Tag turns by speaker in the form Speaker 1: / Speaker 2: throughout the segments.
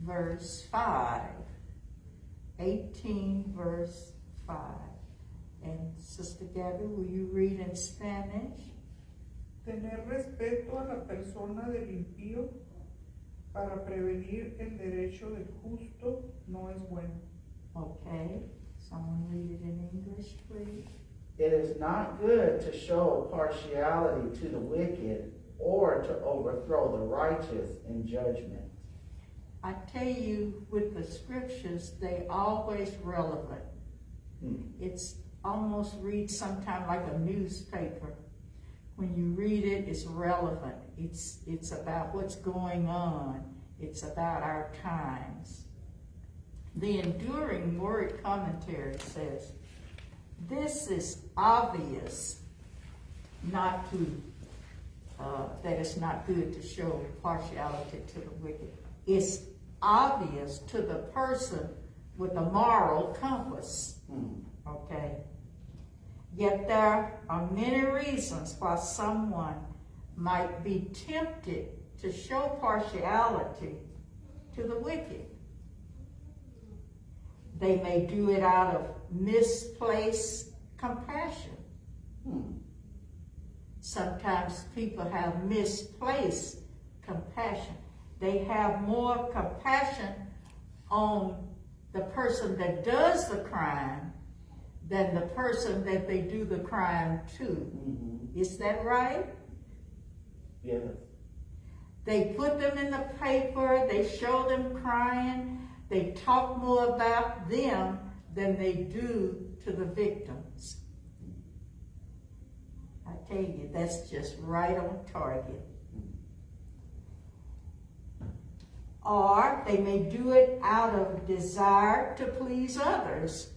Speaker 1: verse 5. 18, verse 5. And Sister Gabby, will you read in Spanish?
Speaker 2: Tener respeto a la persona del impío para prevenir el derecho del justo no es bueno.
Speaker 1: Okay. Someone read it in English, please.
Speaker 3: It is not good to show partiality to the wicked or to overthrow the righteous in judgment.
Speaker 1: I tell you, with the scriptures, they always relevant. It's almost reads sometimes like a newspaper. When you read it, it's relevant. It's about what's going on. It's about our times. The Enduring Word Commentary says, this is obvious not to, that it's not good to show partiality to the wicked. It's obvious to the person with a moral compass. Okay? Yet there are many reasons why someone might be tempted to show partiality to the wicked. They may do it out of misplaced compassion. Sometimes people have misplaced compassion. They have more compassion on the person that does the crime than the person that they do the crime to. Is that right?
Speaker 3: Yes.
Speaker 1: They put them in the paper, they show them crying, they talk more about them than they do to the victims. I tell you, that's just right on target. Or they may do it out of desire to please others.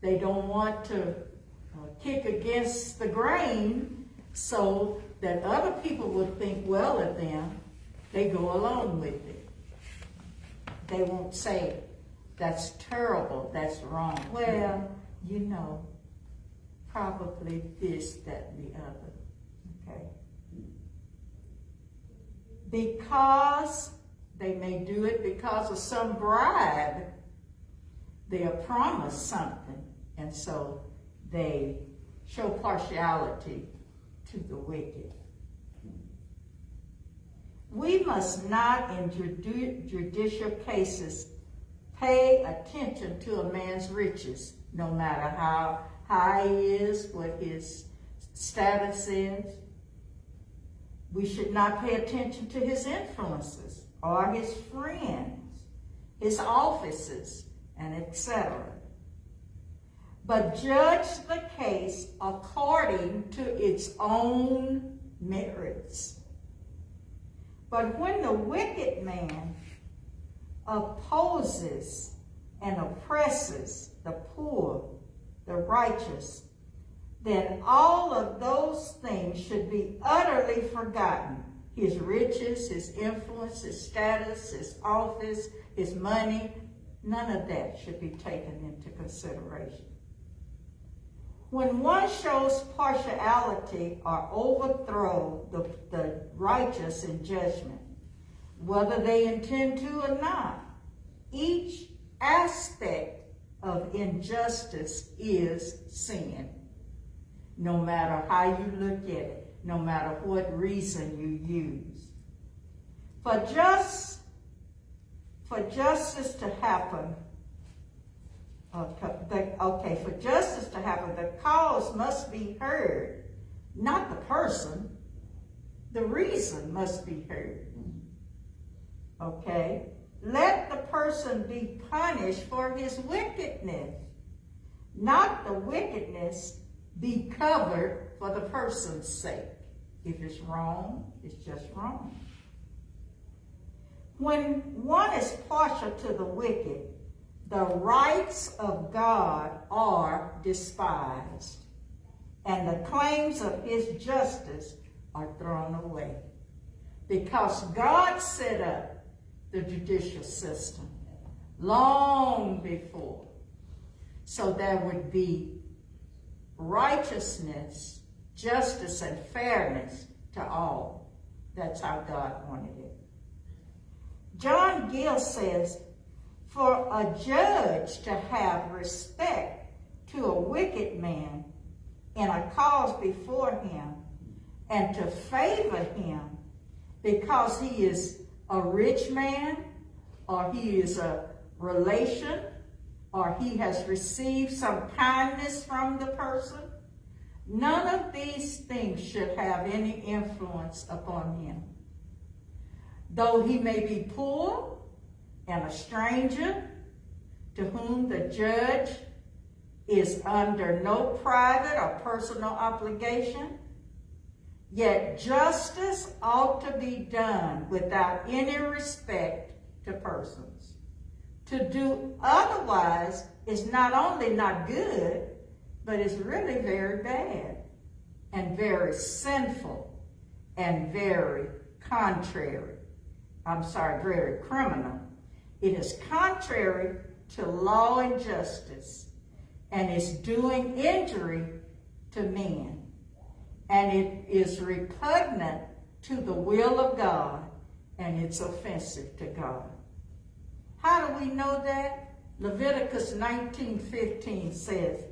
Speaker 1: They don't want to kick against the grain so that other people will think well of them. They go along with it. They won't say, that's terrible, that's wrong. Well, you know, probably this, that, and the other. Okay? Because they may do it because of some bribe. They are promised something, and so they show partiality to the wicked. We must not, in judicial cases, pay attention to a man's riches, no matter how high he is, what his status is. We should not pay attention to his influences or his friends, his offices, and etc. But judge the case according to its own merits. But when the wicked man opposes and oppresses the poor, the righteous, then all of those things should be utterly forgotten. His riches, his influence, his status, his office, his money, none of that should be taken into consideration. When one shows partiality or overthrow the righteous in judgment, whether they intend to or not, each aspect of injustice is sin. No matter how you look at it, no matter what reason you use. For justice to happen, for justice to happen, the cause must be heard, not the person. The reason must be heard. Okay? Let the person be punished for his wickedness, not the wickedness be covered for the person's sake. If it's wrong, it's just wrong. When one is partial to the wicked, the rights of God are despised, and the claims of his justice are thrown away. Because God set up the judicial system long before, so there would be righteousness, justice, and fairness to all. That's how God wanted it. John Gill says, for a judge to have respect to a wicked man in a cause before him, and to favor him because he is a rich man, or he is a relation, or he has received some kindness from the person, none of these things should have any influence upon him. Though he may be poor and a stranger to whom the judge is under no private or personal obligation, yet justice ought to be done without any respect to persons. To do otherwise is not only not good, but is really very bad and very sinful and very very criminal. It is contrary to law and justice, and is doing injury to men. And it is repugnant to the will of God, and it's offensive to God. How do we know that? Leviticus 19:15 says,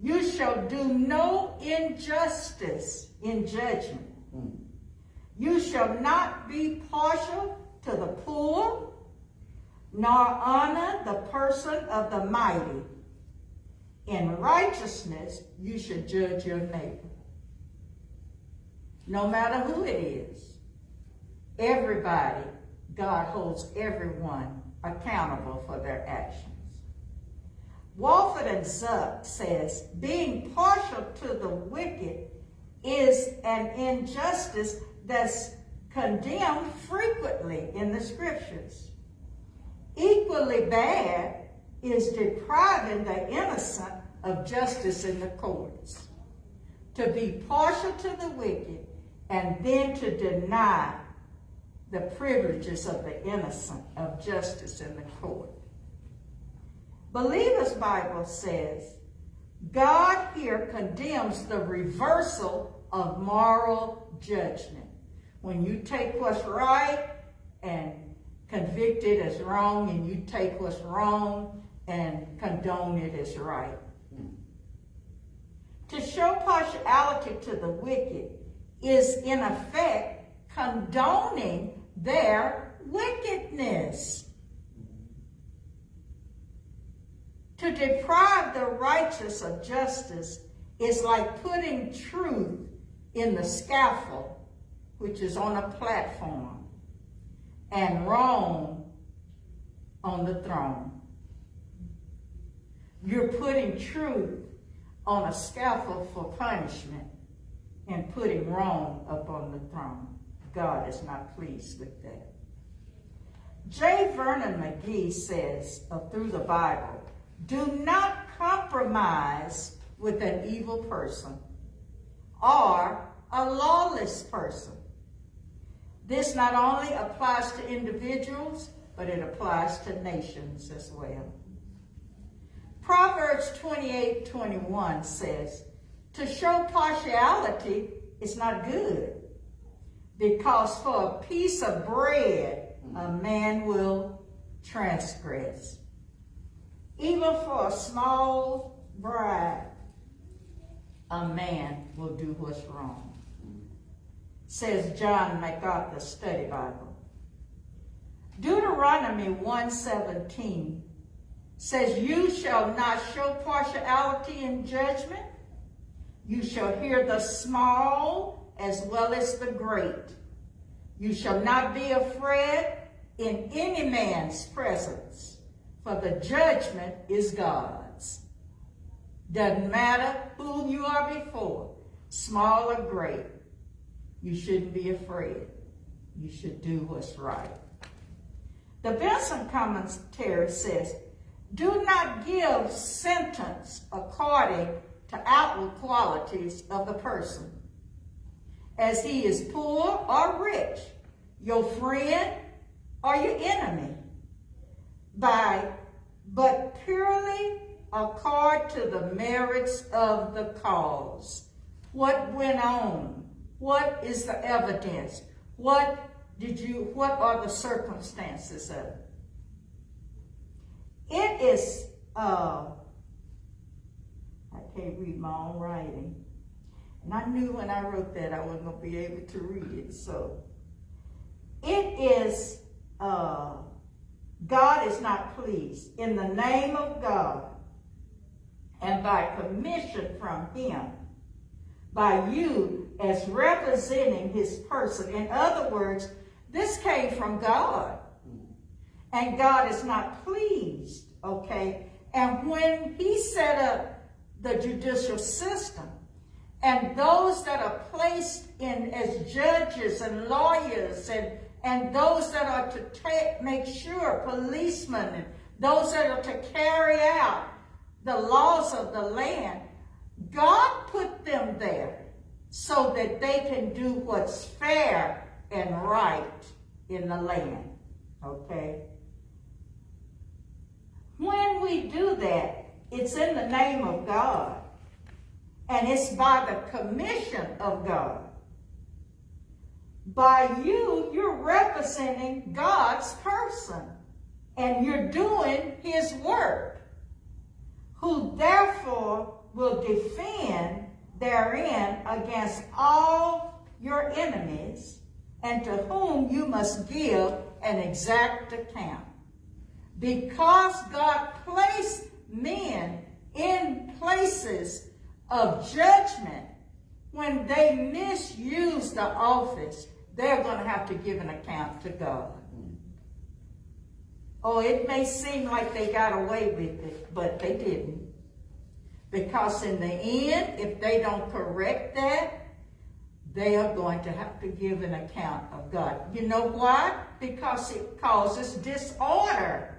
Speaker 1: you shall do no injustice in judgment. You shall not be partial to the poor, nor honor the person of the mighty. In righteousness, you should judge your neighbor. No matter who it is, everybody, God holds everyone accountable for their actions. Walford and Zuck says, being partial to the wicked is an injustice that's condemned frequently in the scriptures. Equally bad is depriving the innocent of justice in the courts. To be partial to the wicked and then to deny the privileges of the innocent of justice in the court. Believer's Bible says, God here condemns the reversal of moral judgment. When you take what's right and convict it as wrong, and you take what's wrong and condone it as right. To show partiality to the wicked is in effect condoning their wickedness. To deprive the righteous of justice is like putting truth in the scaffold, which is on a platform, and wrong on the throne. You're putting truth on a scaffold for punishment and putting wrong up on the throne. God is not pleased with that. J. Vernon McGee says, through the Bible, do not compromise with an evil person or a lawless person. This not only applies to individuals, but it applies to nations as well. Proverbs 28:21 says, to show partiality is not good, because for a piece of bread a man will transgress. Even for a small bribe, a man will do what's wrong. Says John MacArthur's Study Bible. Deuteronomy 1:17 says, you shall not show partiality in judgment. You shall hear the small as well as the great. You shall not be afraid in any man's presence, for the judgment is God's. Doesn't matter who you are before, small or great. You shouldn't be afraid. You should do what's right. The Benson commentary says, do not give sentence according to outward qualities of the person, as he is poor or rich, your friend or your enemy, but purely accord to the merits of the cause. What went on? What is the evidence? What what are the circumstances of it? It is, I can't read my own writing. And I knew when I wrote that I wasn't going to be able to read it. So it is, God is not pleased. In the name of God and by commission from him, by you as representing his person. In other words, this came from God. And God is not pleased, okay? And when he set up the judicial system, and those that are placed in as judges and lawyers and those that are to make sure, policemen, and those that are to carry out the laws of the land, God put them there so that they can do what's fair and right in the land, okay? When we do that, it's in the name of God, and it's by the commission of God. By you, you're representing God's person, and you're doing his work, who therefore will defend therein against all your enemies, and to whom you must give an exact account. Because God placed men in places of judgment, when they misuse the office, they're going to have to give an account to God. Oh, it may seem like they got away with it, but they didn't. Because in the end, if they don't correct that, they are going to have to give an account of God. You know why? Because it causes disorder.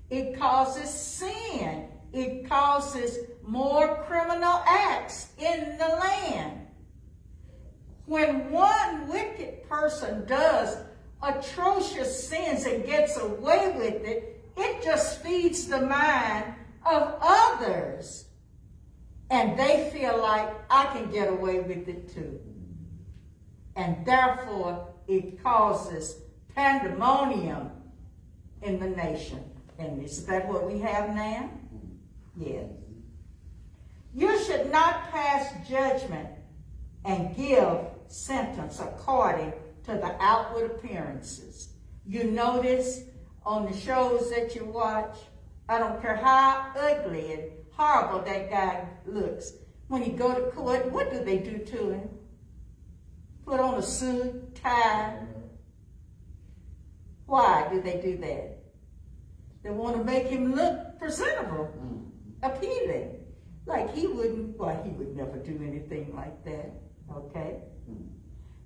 Speaker 1: It causes sin. It causes more criminal acts in the land. When one wicked person does atrocious sins and gets away with it, it just feeds the mind of others. And they feel like, I can get away with it too. And therefore, it causes pandemonium in the nation. And is that what we have now? Yes. You should not pass judgment and give sentence according to the outward appearances. You notice on the shows that you watch, I don't care how ugly and horrible that guy looks. When he go to court, what do they do to him? Put on a suit, tie. Why do they do that? They want to make him look presentable, appealing. Like he would never do anything like that, okay?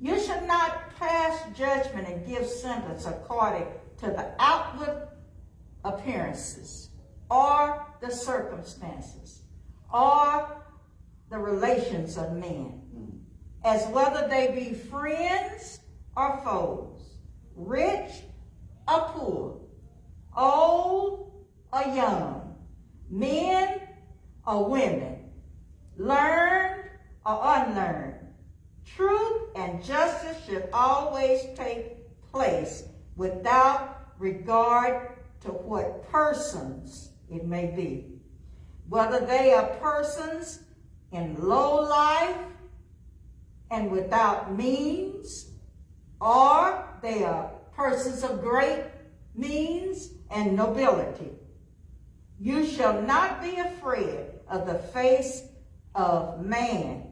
Speaker 1: You should not pass judgment and give sentence according to the outward appearances or the circumstances or the relations of men, as whether they be friends or foes, rich or poor, old or young, men or women, learned or unlearned. Truth and justice should always take place without regard to what persons it may be, whether they are persons in low life and without means, or they are persons of great means and nobility. You shall not be afraid of the face of man,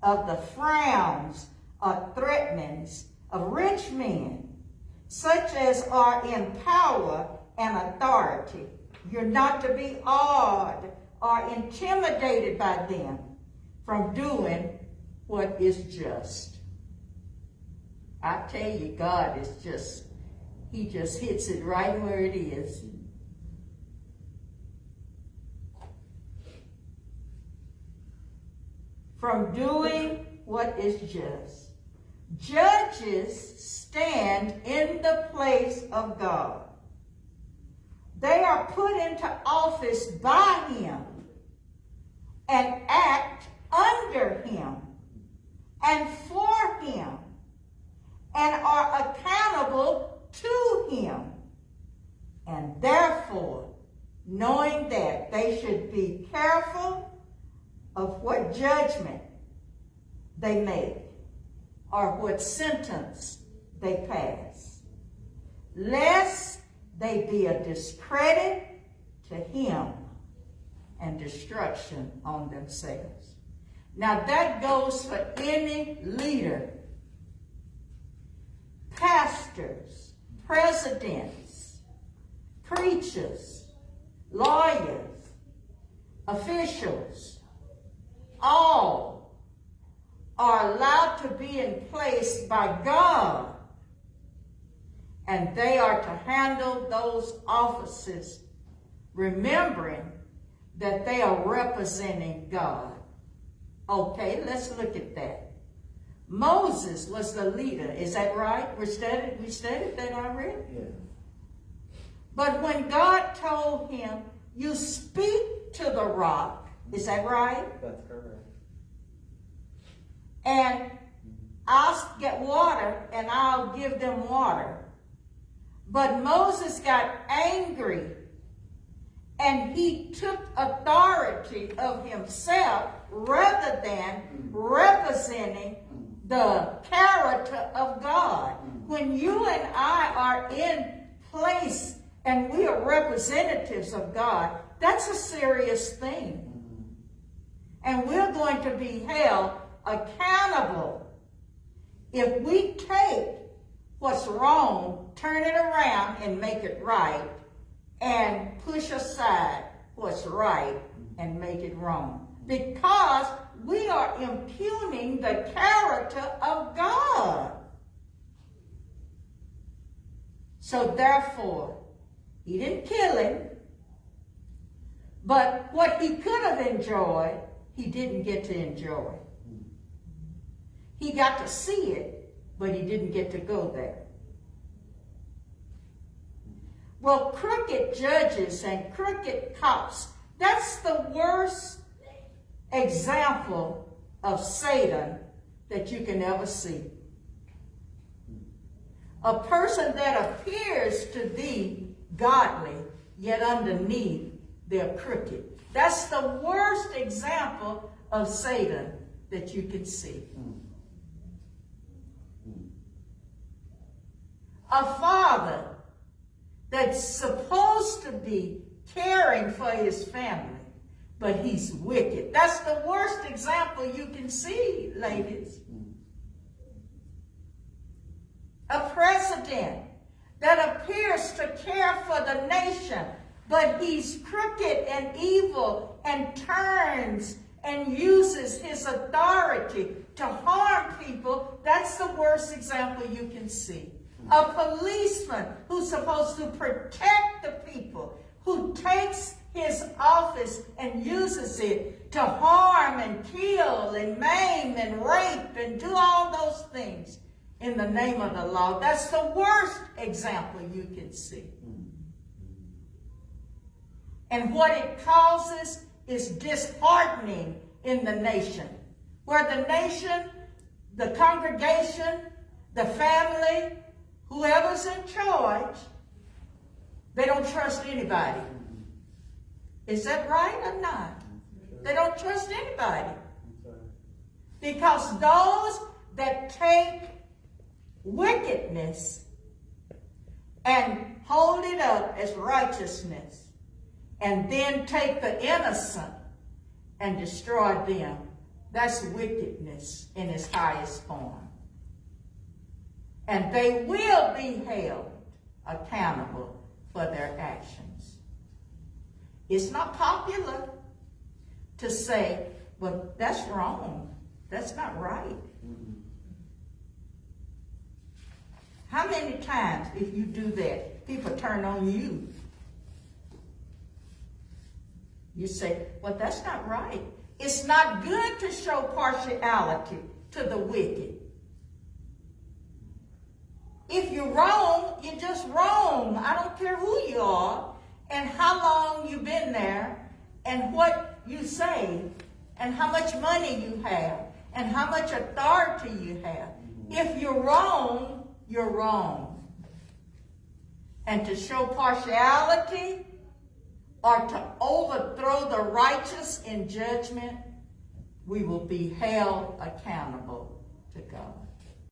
Speaker 1: of the frowns or threatenings of rich men, such as are in power and authority. You're not to be awed or intimidated by them from doing what is just. I tell you, God is just, he just hits it right where it is. From doing what is just. Judges stand in the place of God. They are put into office by him and act under him and for him and are accountable to him. And therefore, knowing that, they should be careful of what judgment they make or what sentence they pass, lest they be a discredit to him and destruction on themselves. Now that goes for any leader, pastors, presidents, preachers, lawyers, officials. All are allowed to be in place by God, and they are to handle those offices, remembering that they are representing God. Okay, let's look at that. Moses was the leader. Is that right? We studied that already?
Speaker 3: Yes.
Speaker 1: But when God told him, you speak to the rock, is that right?
Speaker 3: That's correct.
Speaker 1: And I'll get water and I'll give them water. But Moses got angry and he took authority of himself rather than representing the character of God. When you and I are in place and we are representatives of God, that's a serious thing. And we're going to be held accountable if we take what's wrong, turn it around and make it right, and push aside what's right and make it wrong. Because we are impugning the character of God. So therefore, he didn't kill him, but what he could have enjoyed, he didn't get to enjoy. He got to see it, but he didn't get to go there. Well, crooked judges and crooked cops, that's the worst example of Satan that you can ever see. A person that appears to be godly, yet underneath they're crooked. That's the worst example of Satan that you can see. A father that's supposed to be caring for his family, but he's wicked. That's the worst example you can see, ladies. A president that appears to care for the nation, but he's crooked and evil and turns and uses his authority to harm people. That's the worst example you can see. A policeman who's supposed to protect the people, who takes his office and uses it to harm and kill and maim and rape and do all those things in the name of the law. That's the worst example you can see. And what it causes is disheartening in the nation, where the nation, the congregation, the family, whoever's in charge, they don't trust anybody. Is that right or not? They don't trust anybody. Because those that take wickedness and hold it up as righteousness and then take the innocent and destroy them, that's wickedness in its highest form. And they will be held accountable for their actions. It's not popular to say, well, that's wrong. That's not right. How many times, if you do that, people turn on you? You say, well, that's not right. It's not good to show partiality to the wicked. If you're wrong, you're just wrong. I don't care who you are and how long you've been there and what you say and how much money you have and how much authority you have. If you're wrong, you're wrong. And to show partiality or to overthrow the righteous in judgment, we will be held accountable to God.